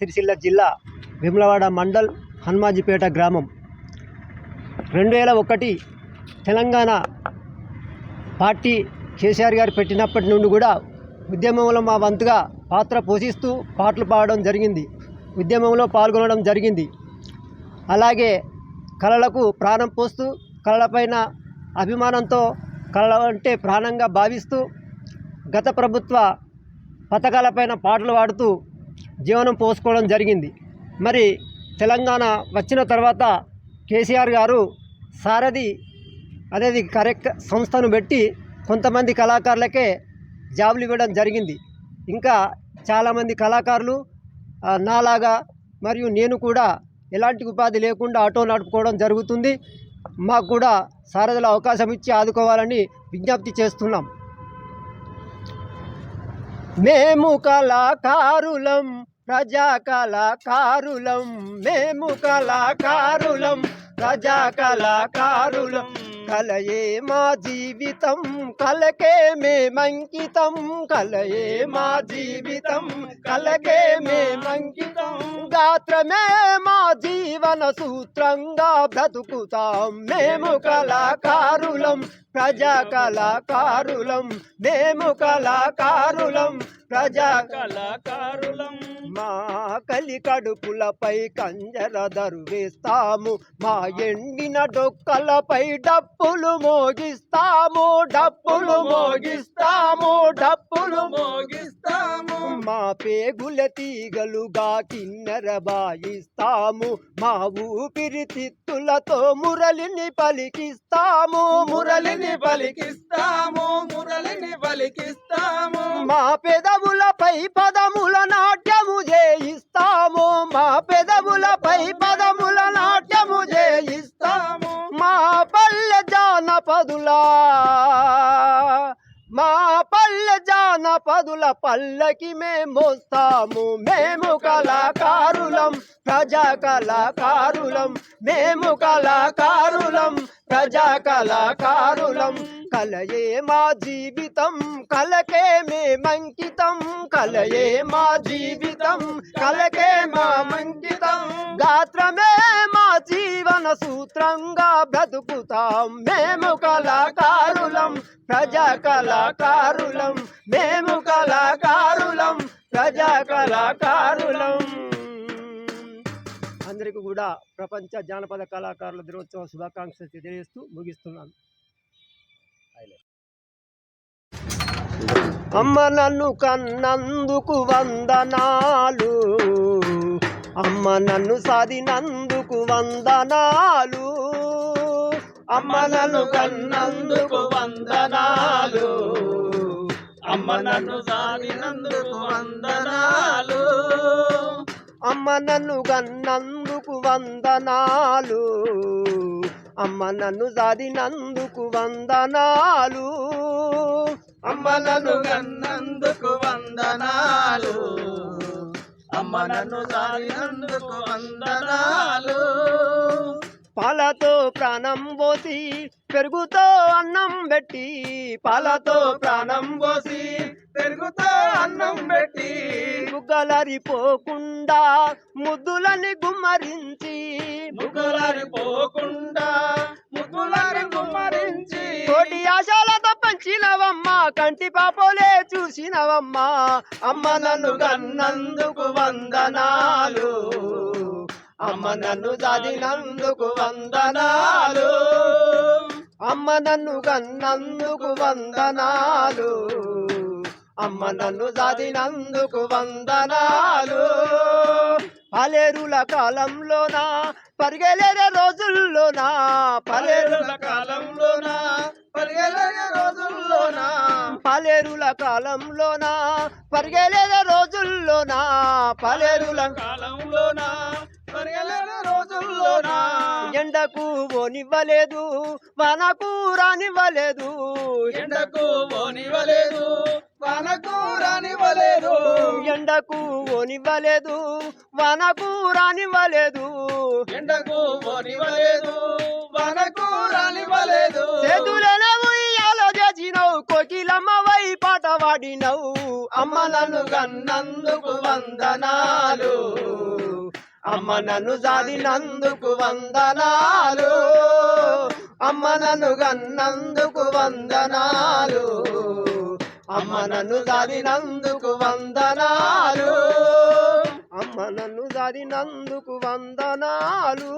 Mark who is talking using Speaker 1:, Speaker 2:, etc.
Speaker 1: సిరిసిల్ల జిల్లా వేములవాడ మండల్ హనుమాజీపేట గ్రామం 2001 తెలంగాణ పార్టీ కేసీఆర్ గారు పెట్టినప్పటి నుండి కూడా ఉద్యమంలో మా వంతుగా పాత్ర పోషిస్తూ పాటలు పాడడం జరిగింది. ఉద్యమంలో పాల్గొనడం జరిగింది. అలాగే కళలకు ప్రాణం పోస్తూ కళలపైన అభిమానంతో కళ అంటే ప్రాణంగా భావిస్తూ గత ప్రభుత్వ పథకాలపైన పాటలు పాడుతూ జీవనం పోసుకోవడం జరిగింది. మరి తెలంగాణ వచ్చిన తర్వాత కేసీఆర్ గారు సారథి అనేది కరెక్ట్ సంస్థను పెట్టి కొంతమంది కళాకారులకే జాబులు ఇవ్వడం జరిగింది. ఇంకా చాలామంది కళాకారులు నాలాగా మరియు నేను కూడా ఎలాంటి ఉపాధి లేకుండా ఆటో నడుపుకోవడం జరుగుతుంది. మాకు కూడా సారథుల అవకాశం ఇచ్చి ఆదుకోవాలని విజ్ఞప్తి చేస్తున్నాం. మేము కళాకారులం, ప్రజా కళాకారులం, మేము కళాకారులం, ప్రజా కళాకారులం, కలయే మా జీవితం, కలకే మేమంకితం, కలయే మా జీవితం, కలకే మేమంకితం, గాత్రమే మా జీవన సూత్రంగా బ్రతుకుతాం. మేము కళాకారులం, ప్రజా కళాకారులం, మేము కళాకారులం, ప్రజా కళాకారులం. మా కలి కడుపులపై కంజర దరువేస్తాము, మా ఎండిన డొక్కలపై డప్పులు మోగిస్తాము, డప్పులు మోగిస్తాము, డప్పులు మోగిస్తాము. మా పేగుల తీగలుగా కిన్నెర బాయిస్తాము, మా ఊపిరితిత్తులతో మురళిని పలికిస్తాము, మురళిని పలికిస్తాము, మురళిని పలికిస్తాము. మా పెదవులపై పదముల నాట్యము చేయిస్తాము, మా పెదవులపై పదముల నాట్యము చేయిస్తాము. మా పల్లె జానపదులా, మా పల్లె జానపదుల పల్లకి మేమొస్తాము. మేము కళాకారులం, ప్రజా కళాకారులం, మేము కళాకారులం, ప్రజా కళాకారులం, కలయే మా జీవితం, కలకే మేమంకితం, కలయే మా జీవితం, కలకే మేమంకితం, గాత్రమే మా జీవన సూత్రంగా బ్రతుకుతాం. మేము కళాకారులం, ప్రజా కళాకారులం, మేము కళాకారులం, ప్రజా కళాకారులం. అందరికీ కూడా ప్రపంచ జానపద కళాకారుల దినోత్సవ శుభాకాంక్షలు తెలియజేస్తూ ముగిస్తున్నాను. అమ్మ నన్ను కన్నందుకు వందనాలు, అమ్మ నన్ను సాధినందుకు వందనాలు, అమ్మ నన్ను కన్నందుకు వందనాలు, అమ్మ నన్ను సాధినందుకు వందనాలు, అమ్మ నన్ను కన్నందుకు వందనాలు, అమ్మ నన్ను సాధినందుకు వందనాలు, అమ్మ నన్ను కన్నందుకు వందనాలు, అమ్మ నన్ను సాధినందుకు వందనాలు. పాలతో ప్రాణం పోసి పెరుగుతో అన్నం పెట్టి, పాలతో ప్రాణం పోసి పెరుగుతో అన్నం పెట్టి, ముగ్గలరిపోకుండా ముద్దులని గుమ్మరించి, ముగ్గులరిపోకుండా ముద్దులని గుమ్మరించి, కోటి ఆశలతో పంచినవమ్మ, కంటి పాపోలే చూసినవమ్మ. అమ్మ నన్ను కన్నందుకు వందనాలు, అమ్మ నన్ను సాధినందుకు వందనాలు, అమ్మ నన్ను కన్నందుకు వందనాలు, అమ్మ నన్ను సాధినందుకు వందనాలు. పలేరుల కాలంలోనా పరిగెలేరే రోజుల్లోనా, పలేరుల కాలంలోనా పరిగెలేరే రోజుల్లోనా, పలేరుల కాలంలోనా పరిగెలేరే రోజుల్లోనా, పలేరుల కాలంలోనా పరిగెలేరే రోజుల్లోనా, ఎండకు ఓనివ్వలేదు వానకు రానివ్వలేదు, ఎండకు ఓనివ్వలేదు వానకు రానివ్వలేదు, ఎండకు ఓనివ్వలేదు వానకు రానివ్వలేదు, ఎండకు ఓనివ్వలేదు వానకు రానివ్వలేదు. చేతులనే ఉయ్యాలో చేసినవు, కోకిలమ్మ వై పాట పాడినవు. అమ్మ నన్ను కన్నందుకు వందనాలు, అమ్మ నన్ను సాధినందుకు వందనాలు, అమ్మ నన్ను గన్నందుకు వందనాలు, అమ్మ నన్ను సాధినందుకు వందనాలు, అమ్మ నన్ను సాధినందుకు వందనాలు.